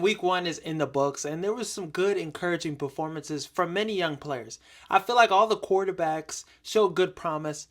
week 1 is in the books, and there was some good, encouraging performances from many young players. I feel like all the quarterbacks showed good promise.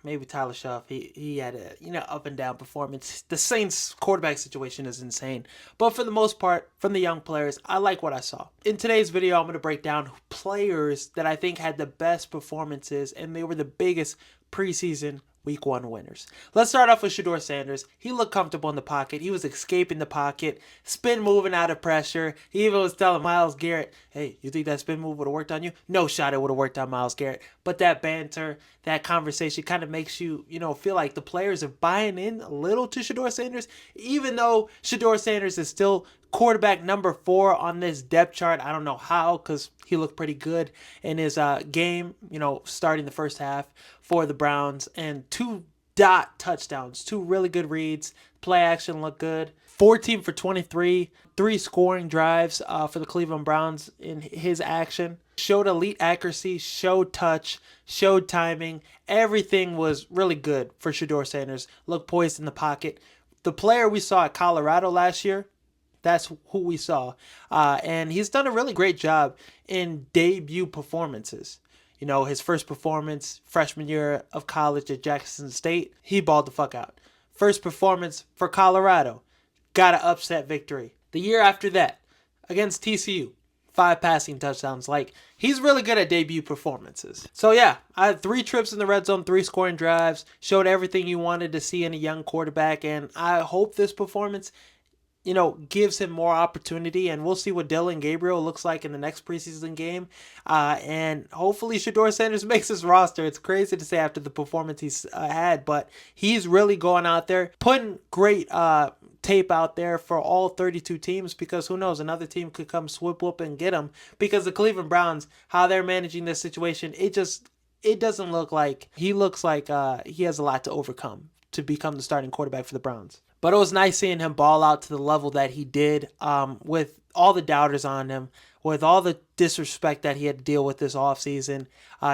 Maybe Tyler Shuff, he had a up and down performance. The Saints quarterback situation is insane, but for the most part, from the young players, I like what I saw. In today's video, I'm going to break down players that I think had the best performances, and they were the biggest preseason week 1 winners. Let's start off with Shedeur Sanders. He looked comfortable in the pocket. He was escaping the pocket, spin moving out of pressure. He even was telling Myles Garrett, hey, you think that spin move would have worked on you? No shot it would have worked on Myles Garrett. But that banter, that conversation kind of makes you, feel like the players are buying in a little to Shedeur Sanders, even though Shedeur Sanders is still quarterback number 4 on this depth chart. I don't know how, because he looked pretty good in his game, starting the first half for the Browns, and 2 touchdowns, 2 really good reads. Play action looked good. 14 for 23, 3 scoring drives for the Cleveland Browns in his action. Showed elite accuracy, showed touch, showed timing. Everything was really good for Shedeur Sanders. Looked poised in the pocket. The player we saw at Colorado last year, that's who we saw. And he's done a really great job in debut performances. His first performance, freshman year of college at Jaxson State, he balled the fuck out. First performance for Colorado, got an upset victory. The year after that, against TCU, 5 passing touchdowns. Like, he's really good at debut performances. So yeah, I had 3 trips in the red zone, 3 scoring drives, showed everything you wanted to see in a young quarterback, and I hope this performance gives him more opportunity, and we'll see what Dillon Gabriel looks like in the next preseason game. And hopefully Shedeur Sanders makes his roster. It's crazy to say after the performance he's had, but he's really going out there, putting great tape out there for all 32 teams, because who knows, another team could come swoop whoop and get him, because the Cleveland Browns, how they're managing this situation, it doesn't look like he looks like he has a lot to overcome to become the starting quarterback for the Browns. But it was nice seeing him ball out to the level that he did, with all the doubters on him, with all the disrespect that he had to deal with this offseason.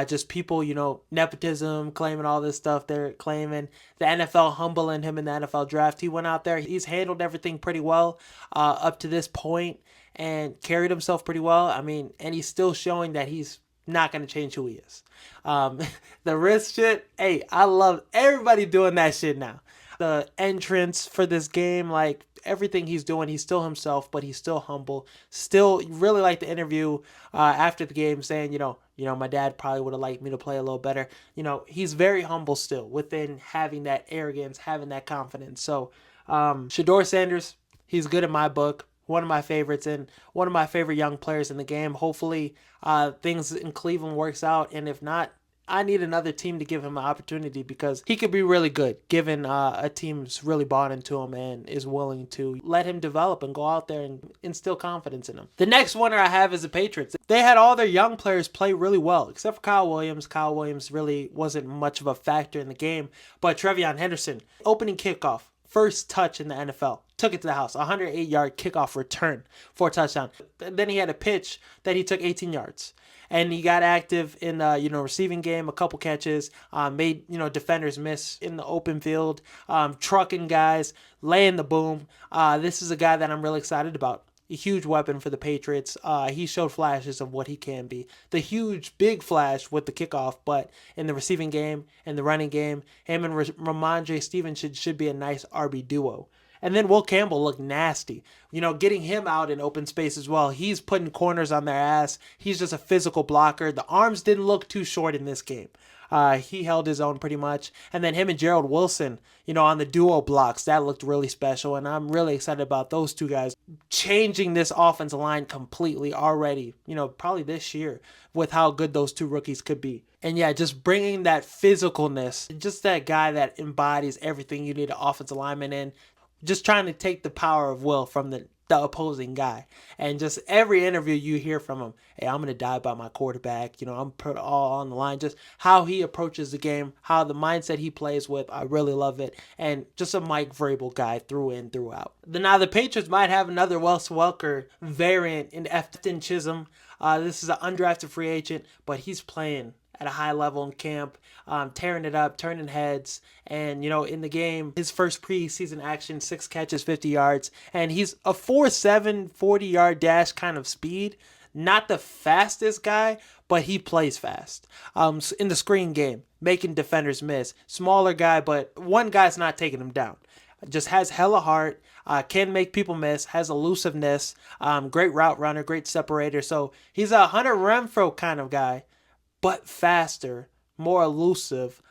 Just people, nepotism, claiming all this stuff they're claiming. The NFL humbling him in the NFL draft. He went out there. He's handled everything pretty well up to this point and carried himself pretty well. And he's still showing that he's not going to change who he is. The wrist shit, hey, I love everybody doing that shit now. The entrance for this game, like everything he's doing, he's still himself, but he's still humble. Still really like the interview after the game saying, my dad probably would have liked me to play a little better. He's very humble still within having that arrogance, having that confidence. So Shedeur Sanders, he's good in my book. One of my favorites and one of my favorite young players in the game. Hopefully things in Cleveland works out, and if not, I need another team to give him an opportunity, because he could be really good given a team's really bought into him and is willing to let him develop and go out there and instill confidence in him. The next winner I have is the Patriots. They had all their young players play really well, except for Kyle Williams. Kyle Williams really wasn't much of a factor in the game, but Trevion Henderson, opening kickoff, first touch in the NFL, took it to the house, 108-yard kickoff return for a touchdown. Then he had a pitch that he took 18 yards. And he got active in the receiving game, a couple catches, made defenders miss in the open field, trucking guys, laying the boom. This is a guy that I'm really excited about. A huge weapon for the Patriots. He showed flashes of what he can be. The huge, big flash with the kickoff, but in the receiving game and the running game, him and Ramondre Stevenson should be a nice RB duo. And then Will Campbell looked nasty. Getting him out in open space as well. He's putting corners on their ass. He's just a physical blocker. The arms didn't look too short in this game. He held his own pretty much. And then him and Gerald Wilson, on the duo blocks, that looked really special. And I'm really excited about those two guys changing this offensive line completely already, probably this year, with how good those 2 rookies could be. And yeah, just bringing that physicalness, just that guy that embodies everything you need an offensive lineman in. Just trying to take the power of Will from the opposing guy. And just every interview you hear from him, hey, I'm going to die by my quarterback. I'm put all on the line. Just how he approaches the game, how the mindset he plays with, I really love it. And just a Mike Vrabel guy through and throughout. Now the Patriots might have another Wes Welker variant in Efton Chisholm. This is an undrafted free agent, but he's playing at a high level in camp, tearing it up, turning heads. And, in the game, his first preseason action, 6 catches, 50 yards. And he's a 4.7, 40-yard dash kind of speed. Not the fastest guy, but he plays fast. In the screen game, making defenders miss. Smaller guy, but one guy's not taking him down. Just has hella heart, can make people miss, has elusiveness, great route runner, great separator. So he's a Hunter Renfrow kind of guy, but faster, more elusive.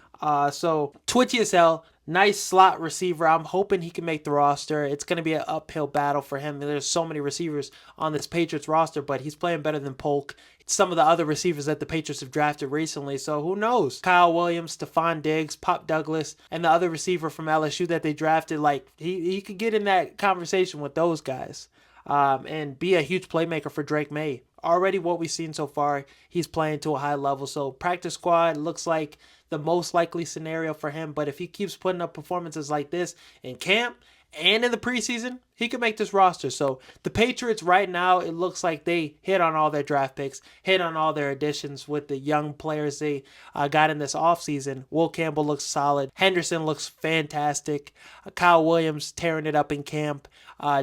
So twitchy as hell. Nice slot receiver. I'm hoping he can make the roster. It's going to be an uphill battle for him. There's so many receivers on this Patriots roster, but he's playing better than Polk. Some of the other receivers that the Patriots have drafted recently, so who knows? Kyle Williams, Stephon Diggs, Pop Douglas, and the other receiver from LSU that they drafted, like he could get in that conversation with those guys and be a huge playmaker for Drake May. Already what we've seen so far, he's playing to a high level. So practice squad looks like the most likely scenario for him. But if he keeps putting up performances like this in camp and in the preseason, he could make this roster. So the Patriots right now, it looks like they hit on all their draft picks, hit on all their additions with the young players they got in this offseason. Will Campbell looks solid. Henderson looks fantastic. Kyle Williams tearing it up in camp.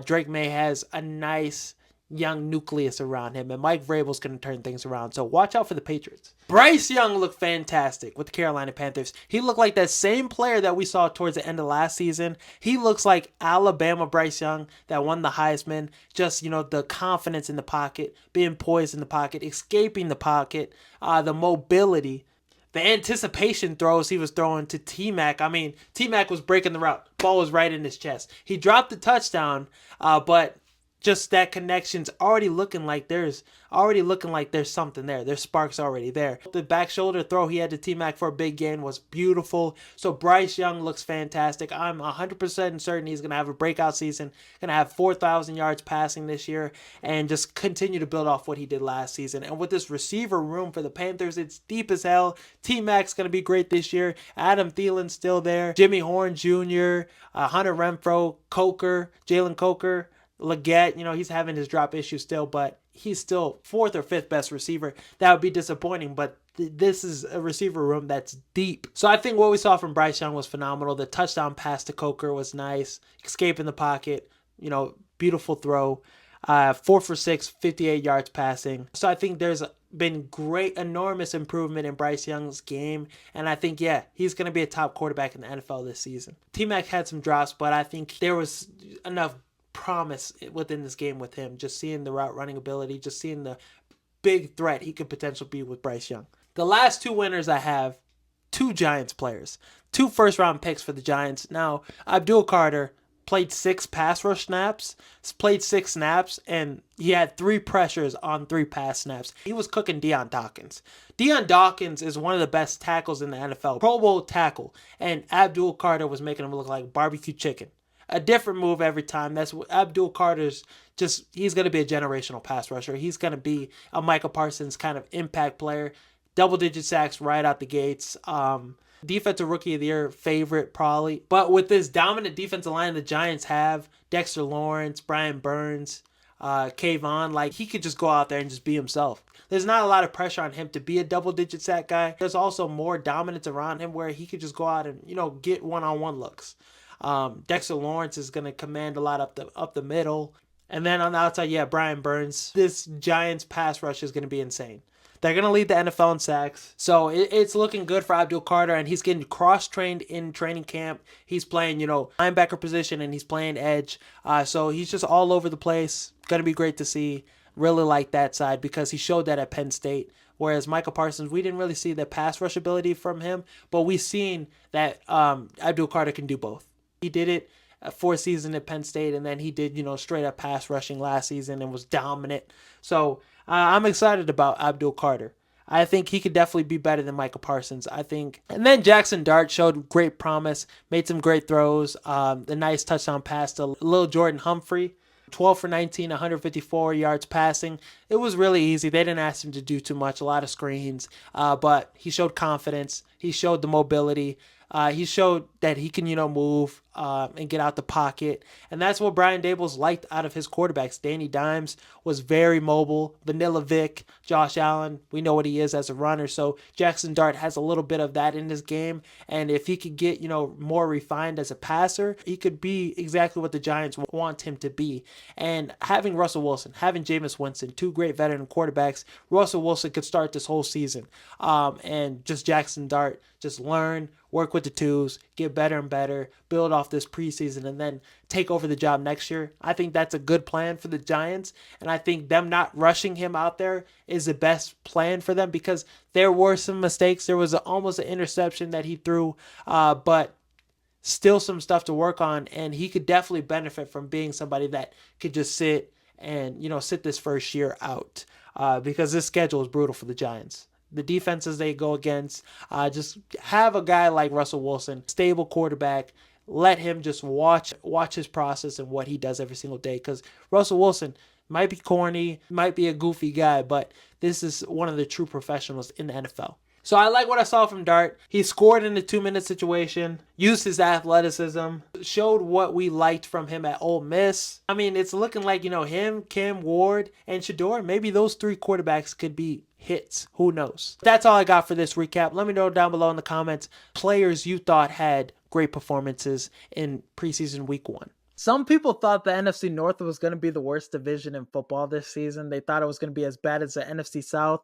Drake May has a nice young nucleus around him, and Mike Vrabel's going to turn things around. So watch out for the Patriots. Bryce Young looked fantastic with the Carolina Panthers. He looked like that same player that we saw towards the end of last season. He looks like Alabama Bryce Young that won the Heisman. Just, the confidence in the pocket, being poised in the pocket, escaping the pocket, the mobility. The anticipation throws he was throwing to T-Mac. I mean, T-Mac was breaking the route. Ball was right in his chest. He dropped the touchdown, but just that connection's already looking like there's something there. There's sparks already there. The back shoulder throw he had to T-Mac for a big gain was beautiful. So Bryce Young looks fantastic. I'm 100% certain he's going to have a breakout season, going to have 4,000 yards passing this year, and just continue to build off what he did last season. And with this receiver room for the Panthers, it's deep as hell. T-Mac's going to be great this year. Adam Thielen's still there. Jimmy Horn Jr., Hunter Renfrow, Jalen Coker, Leggett, he's having his drop issue still, but he's still 4th or 5th best receiver. That would be disappointing, but this is a receiver room that's deep. So I think what we saw from Bryce Young was phenomenal. The touchdown pass to Coker was nice. Escape in the pocket, beautiful throw. 4 for 6, 58 yards passing. So I think there's been enormous improvement in Bryce Young's game. And I think, he's going to be a top quarterback in the NFL this season. T-Mac had some drops, but I think there was enough promise within this game with him, just seeing the route running ability, just seeing the big threat he could potentially be with Bryce Young. The last 2 winners I have, 2 Giants players, 2 first-round picks for the Giants. Now, Abdul Carter played 6 pass rush snaps, played 6 snaps, and he had 3 pressures on 3 pass snaps. He was cooking Deion Dawkins. Deion Dawkins is one of the best tackles in the NFL, Pro Bowl tackle, and Abdul Carter was making him look like barbecue chicken. A different move every time. That's what Abdul Carter's he's going to be a generational pass rusher. He's going to be a Micah Parsons kind of impact player. Double-digit sacks right out the gates. Defensive Rookie of the Year favorite probably. But with this dominant defensive line the Giants have, Dexter Lawrence, Brian Burns, Kayvon, he could just go out there and just be himself. There's not a lot of pressure on him to be a double-digit sack guy. There's also more dominance around him where he could just go out and, get one-on-one looks. Dexter Lawrence is going to command a lot up the middle. And then on the outside, Brian Burns. This Giants pass rush is going to be insane. They're going to lead the NFL in sacks. So it's looking good for Abdul Carter, and he's getting cross-trained in training camp. He's playing, linebacker position, and he's playing edge. So he's just all over the place. Going to be great to see. Really like that side because he showed that at Penn State. Whereas Micah Parsons, we didn't really see the pass rush ability from him, but we've seen that Abdul Carter can do both. He did it for a season at Penn State, and then he did, straight up pass rushing last season and was dominant. So I'm excited about Abdul Carter. I think he could definitely be better than Micah Parsons, I think. And then Jaxson Dart showed great promise, made some great throws, the nice touchdown pass to Lil Jordan Humphrey. 12 for 19, 154 yards passing. it was really easy. They didn't ask him to do too much, a lot of screens, but he showed confidence. He showed the mobility. He showed that he can, move and get out the pocket. And that's what Brian Daboll's liked out of his quarterbacks. Danny Dimes was very mobile. Vanilla Vic, Josh Allen, we know what he is as a runner. So Jaxson Dart has a little bit of that in his game. And if he could get, more refined as a passer, he could be exactly what the Giants want him to be. And having Russell Wilson, having Jameis Winston, two great veteran quarterbacks, Russell Wilson could start this whole season. And just Jaxson Dart, just learn, work with the twos, get better and better, build off this preseason, and then take over the job next year. I think that's a good plan for the Giants, and I think them not rushing him out there is the best plan for them because there were some mistakes. There was almost an interception that he threw, but still some stuff to work on, and he could definitely benefit from being somebody that could just sit and, sit this first year out because this schedule is brutal for the Giants. The defenses they go against, just have a guy like Russell Wilson, stable quarterback. Let him just watch his process and what he does every single day. Because Russell Wilson might be corny, might be a goofy guy, but this is one of the true professionals in the NFL. So I like what I saw from Dart. He scored in the 2-minute situation, used his athleticism, showed what we liked from him at Ole Miss. I mean, it's looking like, him, Kim, Ward, and Shedeur, maybe those three quarterbacks could be hits. Who knows? That's all I got for this recap. Let me know down below in the comments players you thought had great performances in preseason week 1. Some people thought the NFC North was going to be the worst division in football this season. They thought it was going to be as bad as the NFC South.